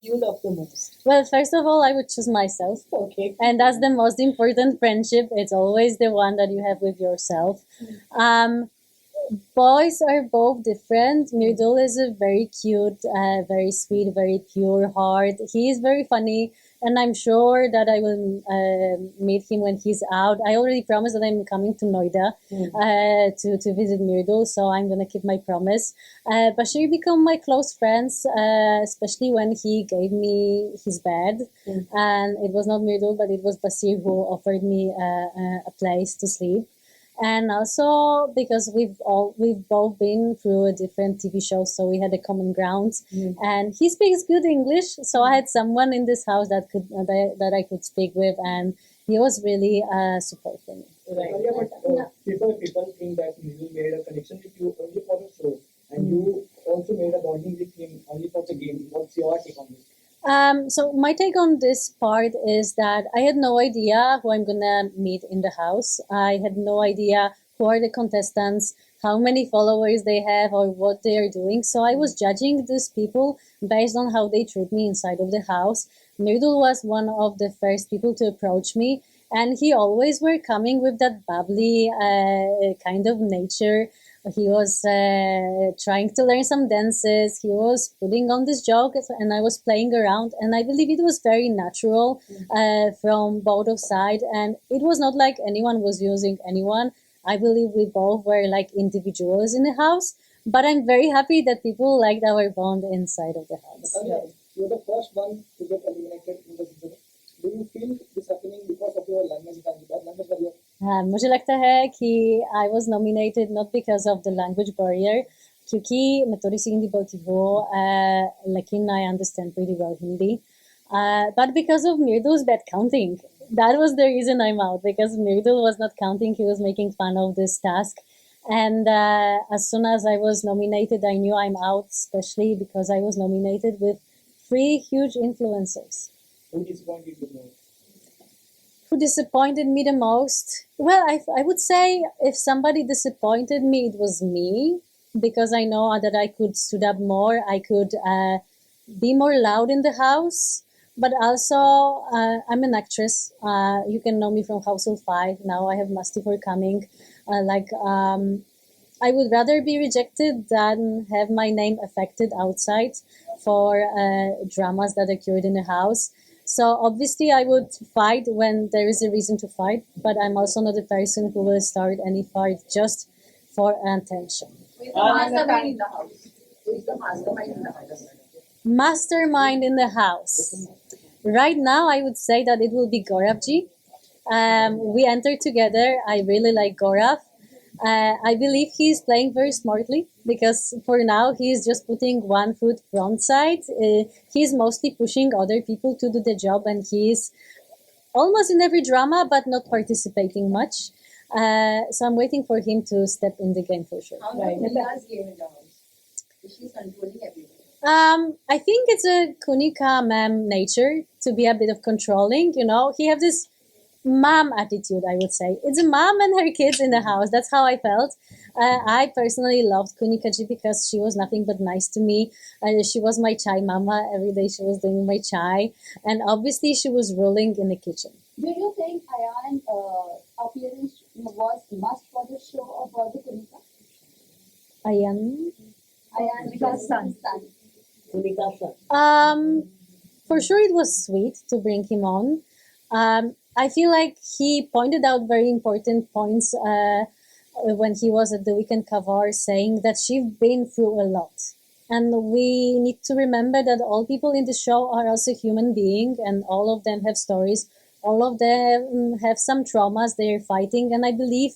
you love the most? Well, first of all, I would choose myself. Okay. And that's the most important friendship. It's always the one that you have with yourself. Um, Boys are both different. Mridul is a very cute, very sweet, very pure heart. He is very funny, and I'm sure that I will meet him when he's out. I already promised that I'm coming to Noida to visit Mridul, so I'm gonna keep my promise. Bashir became my close friends, especially when he gave me his bed, and it was not Mridul, but it was Basir who offered me a place to sleep. And also because we've both been through a different TV shows, so we had a common ground. And he speaks good English, so I had someone in this house that could that I could speak with, and he was really support for me. Right. Yeah, but people think that you made a connection with you only for the show, and you also made a bonding with him only for the game. What's your take on this? So my take on this part is that I had no idea who I'm gonna meet in the house. I had no idea who are the contestants, how many followers they have, or what they are doing. So I was judging these people based on how they treat me inside of the house. Mridul was one of the first people to approach me, and he always were coming with that bubbly kind of nature. He was trying to learn some dances. He was putting on this joke, and I was playing around. And I believe it was very natural from both of sides. And it was not like anyone was using anyone. I believe we both were like individuals in the house. But I'm very happy that people liked our bond inside of the house. Natalia, you're the first one to get eliminated in the season. Do you feel this happening because of your language barrier? मुझे लगता है कि I was nominated not because of the language barrier, क्योंकि मैं थोड़ी सी हिंदी बोलती हूँ, लेकिन I understand pretty well Hindi, but because of Mirdul's bad counting. That was the reason I'm out, because Mirdul was not counting. He was making fun of this task. And as soon as I was nominated, I knew I'm out, especially because I was nominated with three huge influencers. Who disappointed you most? Who disappointed me the most? Well, I would say if somebody disappointed me, it was me, because I know that I could stood up more. I could be more loud in the house. But also, I'm an actress. You can know me from Household 5. Now I have Masti for coming. I would rather be rejected than have my name affected outside for dramas that occurred in the house. So obviously, I would fight when there is a reason to fight, but I'm also not a person who will start any fight just for attention. Who is the mastermind in the house? Who is the mastermind in the house? Mastermind in the house. Right now, I would say that it will be Gaurav ji. We entered together. I really like Gaurav. I believe he's playing very smartly, because for now he's just putting one foot front side. He's mostly pushing other people to do the job, and he's almost in every drama but not participating much. So I'm waiting for him to step in the game for sure. How right. Nadia's game in the house? She's controlling everything. I think it's a Kunickaa ma'am nature to be a bit of controlling. He have this mom attitude, I would say. It's a mom and her kids in the house. That's how I felt. I personally loved Kunickaa because she was nothing but nice to me. She was my chai mama. Every day she was doing my chai. And obviously she was ruling in the kitchen. Do you think Ayan appearance was must for the show or for the Kunickaa? Ayan? Ayan because son. Kunickaa son. For sure it was sweet to bring him on. I feel like he pointed out very important points when he was at the weekend cover, saying that she's been through a lot. And we need to remember that all people in the show are also human beings, and all of them have stories. All of them have some traumas they're fighting. And I believe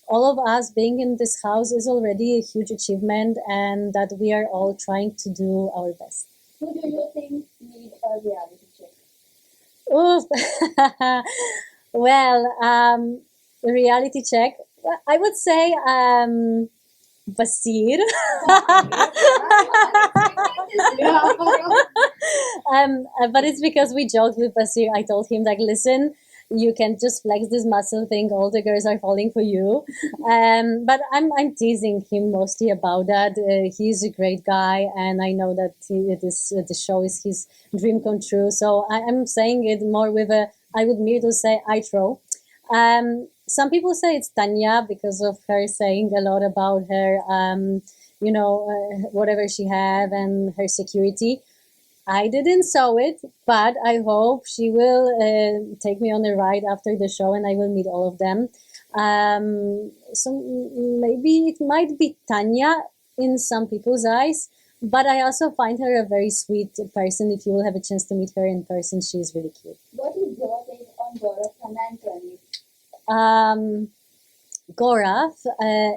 all of us being in this house is already a huge achievement, and that we are all trying to do our best. Who do you think need a reality check? Oof. Well, reality check. I would say Basir. But it's because we joked with Basir. I told him, like, listen, you can just flex this muscle thing. All the girls are falling for you. But I'm teasing him mostly about that. He's a great guy, and I know that the show is his dream come true. So I'm saying it more with a, I would merely say I throw. Some people say it's Tanya because of her saying a lot about her, whatever she have and her security. I didn't saw it, but I hope she will take me on a ride after the show, and I will meet all of them. So maybe it might be Tanya in some people's eyes, but I also find her a very sweet person. If you will have a chance to meet her in person, she's really cute. What is your take on Gaurav, Khanna and Pranit? Gaurav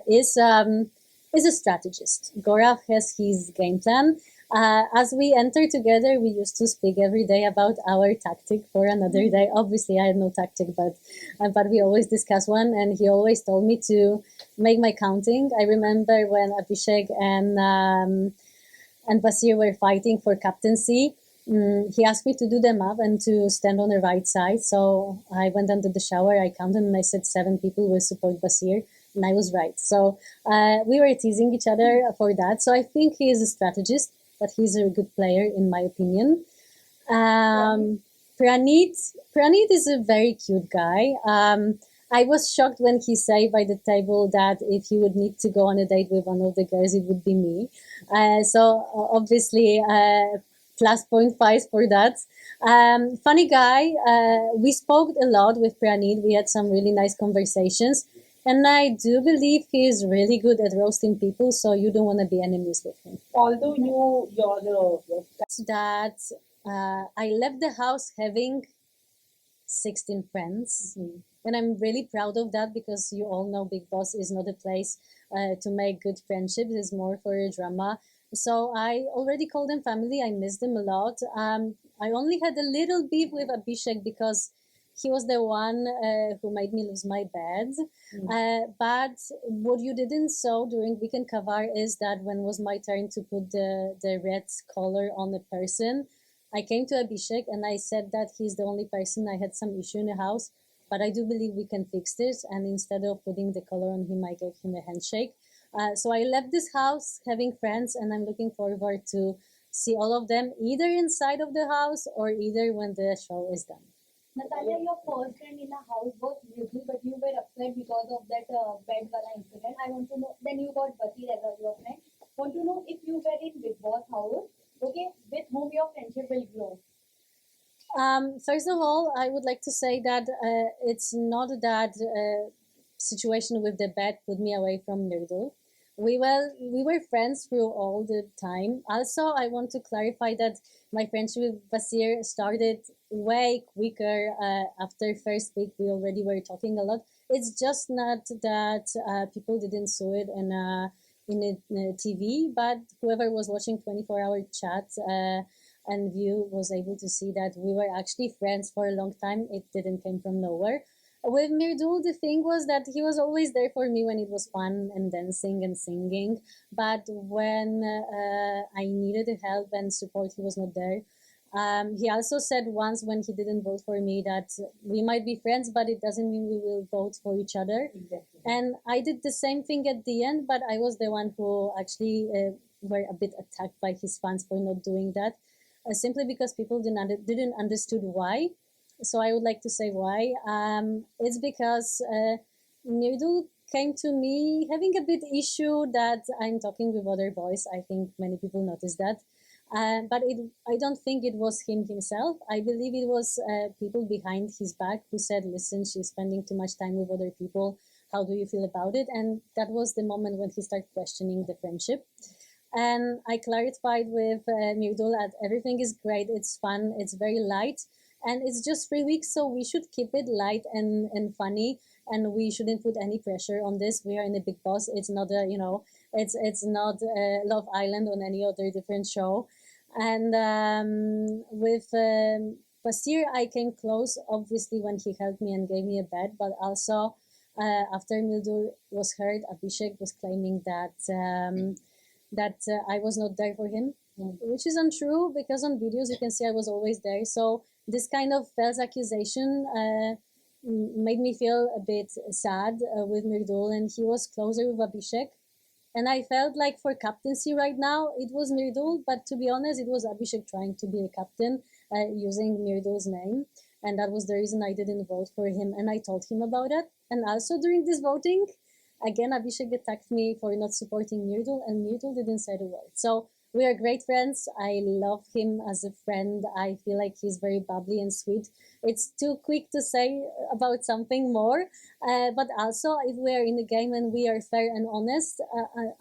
is a strategist. Gaurav has his game plan. As we enter together, we used to speak every day about our tactic for another day. Obviously, I had no tactic, but we always discuss one, and he always told me to make my counting. I remember when Abhishek and Basir were fighting for captaincy. He asked me to do them up and to stand on the right side. So I went under the shower, I counted, and I said 7 people will support Basir, and I was right. So we were teasing each other for that. So I think he is a strategist, but he's a good player in my opinion. Pranit is a very cute guy. I was shocked when he said by the table that if he would need to go on a date with one of the girls, it would be me. So obviously, plus 0.5 for that. Funny guy. We spoke a lot with Pranit. We had some really nice conversations. And I do believe he is really good at roasting people, so you don't want to be enemies with him. Although you're That I left the house having 16 friends. And I'm really proud of that because you all know Bigg Boss is not a place to make good friendships, it's more for a drama. So I already call them family. I miss them a lot. I only had a little beef with Abhishek because he was the one who made me lose my bed. But what you didn't saw during Weekend Kavar is that when was my turn to put the red color on the person, I came to Abhishek and I said that he's the only person I had some issue in the house, but I do believe we can fix this. And instead of putting the color on him, I gave him a handshake. So I left this house having friends, and I'm looking forward to see all of them either inside of the house or either when the show is done. Natalia, your first friend in the house was Mridul, but you were upset because of that bed wala incident. I want to know. Then you got Basir as your friend. Want to know if you were in Bigg Boss house, okay, with whom your friendship will grow. First of all, I would like to say that it's not that situation with the bed put me away from Mridul. We were friends through all the time. Also, I want to clarify that my friendship with Basir started way quicker. After first week, we already were talking a lot. It's just not that people didn't saw it in a TV, but whoever was watching 24-hour chat and view was able to see that we were actually friends for a long time. It didn't come from nowhere. With Mridul, the thing was that he was always there for me when it was fun and dancing and singing. But when I needed help and support, he was not there. He also said once when he didn't vote for me that we might be friends, but it doesn't mean we will vote for each other. Exactly. And I did the same thing at the end, but I was the one who actually were a bit attacked by his fans for not doing that, simply because people didn't understood why. So I would like to say why. It's because Mridul came to me having a bit issue that I'm talking with other boys. I think many people noticed that. But I don't think it was him himself. I believe it was people behind his back who said, listen, she's spending too much time with other people. How do you feel about it? And that was the moment when he started questioning the friendship. And I clarified with Mridul that everything is great, it's fun, it's very light, and it's just 3 weeks, so we should keep it light and funny, and we shouldn't put any pressure on this. We are in a Bigg Boss. It's not it's not Love Island on any other different show. And with Basir, I came close, obviously, when he helped me and gave me a bed, but also after Mridul was hurt, Abhishek was claiming that I was not there for him, which is untrue because on videos you can see I was always there. So this kind of false accusation made me feel a bit sad with Mridul, and he was closer with Abhishek. And I felt like for captaincy right now, it was Mridul, but to be honest, it was Abhishek trying to be a captain using Mridul's name. And that was the reason I didn't vote for him. And I told him about it. And also during this voting, again, Abhishek attacked me for not supporting Mridul, and Mridul didn't say a word. So we are great friends. I love him as a friend. I feel like he's very bubbly and sweet. It's too quick to say about something more, but also if we are in the game and we are fair and honest,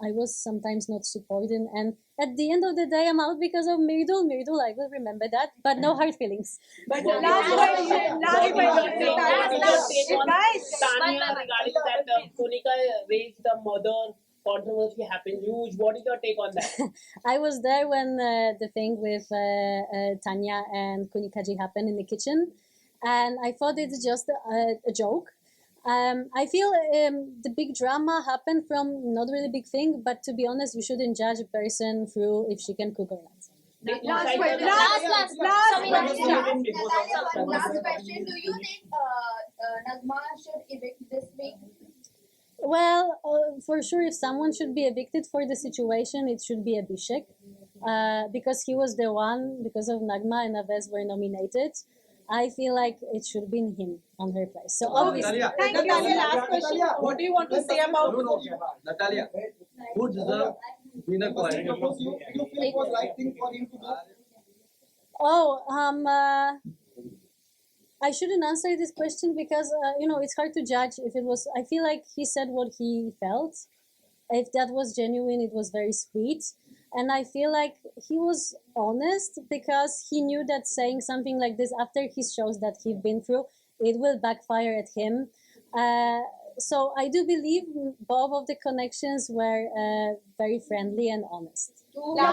I was sometimes not supporting. And at the end of the day, I'm out because of Mridul. Mridul, I will remember that, but no hard feelings. But last question, guys. Tanya, regarding that Kunickaa raised the mother controversy happened huge. What is your take on that? I was there when the thing with Tanya and Kunickaa happened in the kitchen, and I thought it's just a joke. I feel the big drama happened from not really big thing, but to be honest, you shouldn't judge a person through if she can cook or not. Last question. Do you think Nagma should evict this week? Well, for sure, if someone should be evicted for the situation, it should be Abhishek, because he was the one, because of Nagma and Awez were nominated. I feel like it should be him on her place. So obviously, Thank you. Last question. What do you want to say about Natalia, who deserves winner point? You feel it was right thing for him to do? I shouldn't answer this question because it's hard to judge if it was. I feel like he said what he felt. If that was genuine, it was very sweet, and I feel like he was honest because he knew that saying something like this after his shows that he'd been through, it will backfire at him. So I do believe both of the connections were very friendly and honest. Oh my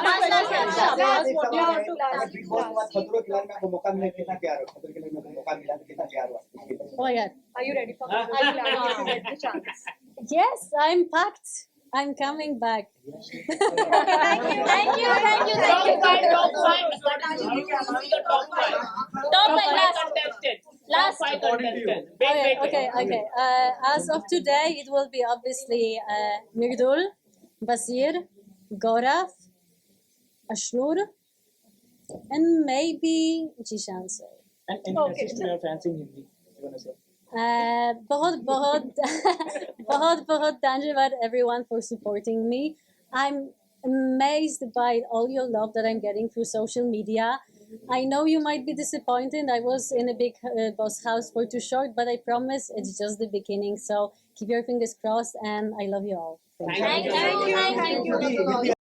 God. Are you ready for the chance? Yes, I'm packed. I'm coming back. Thank you. Last five contestants. Okay. As of today, it will be obviously Mridul, Basir, Gaurav, Ashnoor, and maybe Zeishan. And message to your fans in Hindi. You wanna say? बहुत धन्यवाद everyone for supporting me. I'm amazed by all your love that I'm getting through social media. I know you might be disappointed. I was in a big boss house for too short, but I promise it's just the beginning. So keep your fingers crossed, and I love you all. Thank you. Thank you.